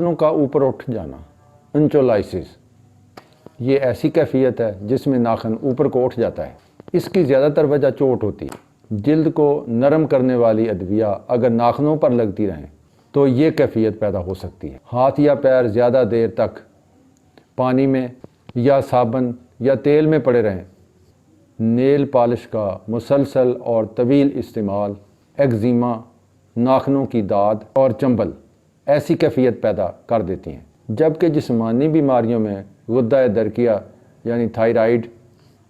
नाखूनों का ऊपर उठ जाना, अंचोलाइसिस, ये ऐसी कैफियत है जिसमें नाखून ऊपर को उठ जाता है। इसकी ज़्यादातर वजह चोट होती है। जिल्द को नरम करने वाली अद्विया अगर नाखूनों पर लगती रहें तो ये कैफियत पैदा हो सकती है। हाथ या पैर ज़्यादा देर तक पानी में या साबुन या तेल में पड़े रहें, नेल पॉलिश का मुसलसल और तवील इस्तेमाल, एक्जिमा, नाखूनों की दाद और चंबल ऐसी कैफियत पैदा कर देती हैं। जबकि जिस्मानी बीमारियों में गुद्दा दरकिया यानी थायराइड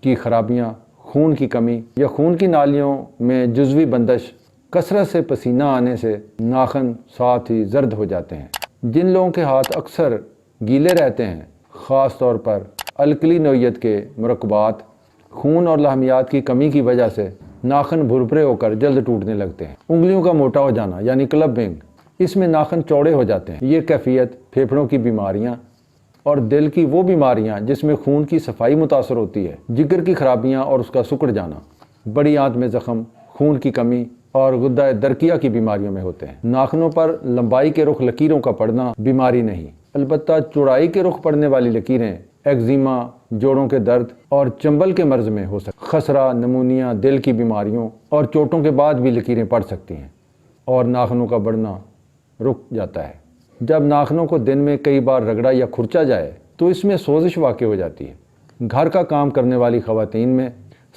की खराबियाँ, खून की कमी या खून की नालियों में जुज़वी बंदिश, कसरत से पसीना आने से नाखून साथ ही जर्द हो जाते हैं। जिन लोगों के हाथ अक्सर गीले रहते हैं, ख़ास तौर पर अल्कली नोयत के मरकबात, खून और लाहमियात की कमी की वजह से नाखून भुरभुरे होकर जल्द टूटने लगते हैं। उंगलियों का मोटा हो जाना यानी क्लबिंग, इसमें नाखून चौड़े हो जाते हैं। ये कैफियत फेफड़ों की बीमारियां और दिल की वो बीमारियां जिसमें खून की सफाई मुतासर होती है, जिगर की खराबियां और उसका सिकुड़ जाना, बड़ी आंत में ज़ख्म, खून की कमी और गुद्दा दरकिया की बीमारियों में होते हैं। नाखूनों पर लंबाई के रुख लकीरों का पड़ना बीमारी नहीं, अलबत्ता चौड़ाई के रुख पड़ने वाली लकीरें एक्जिमा, जोड़ों के दर्द और चंबल के मर्ज में हो सकती। खसरा, नमूनिया, दिल की बीमारियों और चोटों के बाद भी लकीरें पड़ सकती हैं और नाखूनों का बढ़ना रुक जाता है। जब नाखूनों को दिन में कई बार रगड़ा या खुरचा जाए तो इसमें सोजिश वाक़ हो जाती है। घर का काम करने वाली ख़वातीन में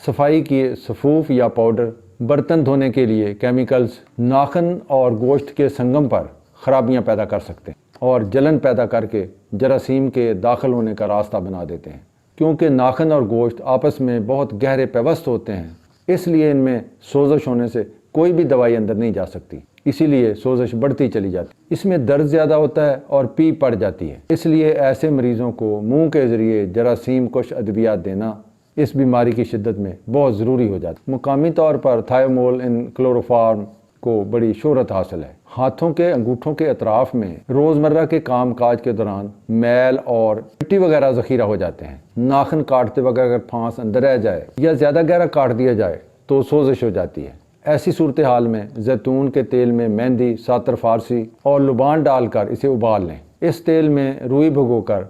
सफाई किए सफूफ या पाउडर, बर्तन धोने के लिए केमिकल्स नाखून और गोश्त के संगम पर ख़राबियाँ पैदा कर सकते हैं और जलन पैदा करके जरासीम के दाखिल होने का रास्ता बना देते हैं। क्योंकि नाखून और गोश्त आपस में बहुत गहरे पेवस्त होते हैं, इसलिए इनमें सोजिश होने से कोई भी दवाई अंदर नहीं जा सकती, इसीलिए सोजिश बढ़ती चली जाती। इसमें दर्द ज़्यादा होता है और पी पड़ जाती है, इसलिए ऐसे मरीज़ों को मुंह के ज़रिए जरासीम कुश अद्वियात देना इस बीमारी की शिद्दत में बहुत ज़रूरी हो जाता है। मुकामी तौर पर थायोमोल इन क्लोरोफार्म को बड़ी शोहरत हासिल है। हाथों के अंगूठों के अतराफ में रोज़मर्रा के काम काज के दौरान मैल और मिट्टी वगैरह ज़ख़ीरा हो जाते हैं। नाखून काटते वक्त अगर फांस अंदर रह जाए या ज़्यादा गहरा काट दिया जाए तो सोजिश हो जाती है। ऐसी सूरत हाल में जैतून के तेल में मेहंदी, सातर फारसी और लुबान डालकर इसे उबाल लें। इस तेल में रुई भिगोकर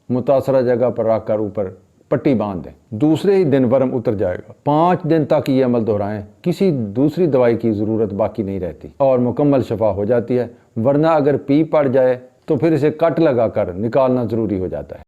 मुतासरा जगह पर रख कर ऊपर पट्टी बांध दें। दूसरे ही दिन वर्म उतर जाएगा। 5 दिन तक ये अमल दोहराएं, किसी दूसरी दवाई की ज़रूरत बाकी नहीं रहती और मुकम्मल शफा हो जाती है। वरना अगर पी पड़ जाए तो फिर इसे कट लगाकर निकालना ज़रूरी हो जाता है।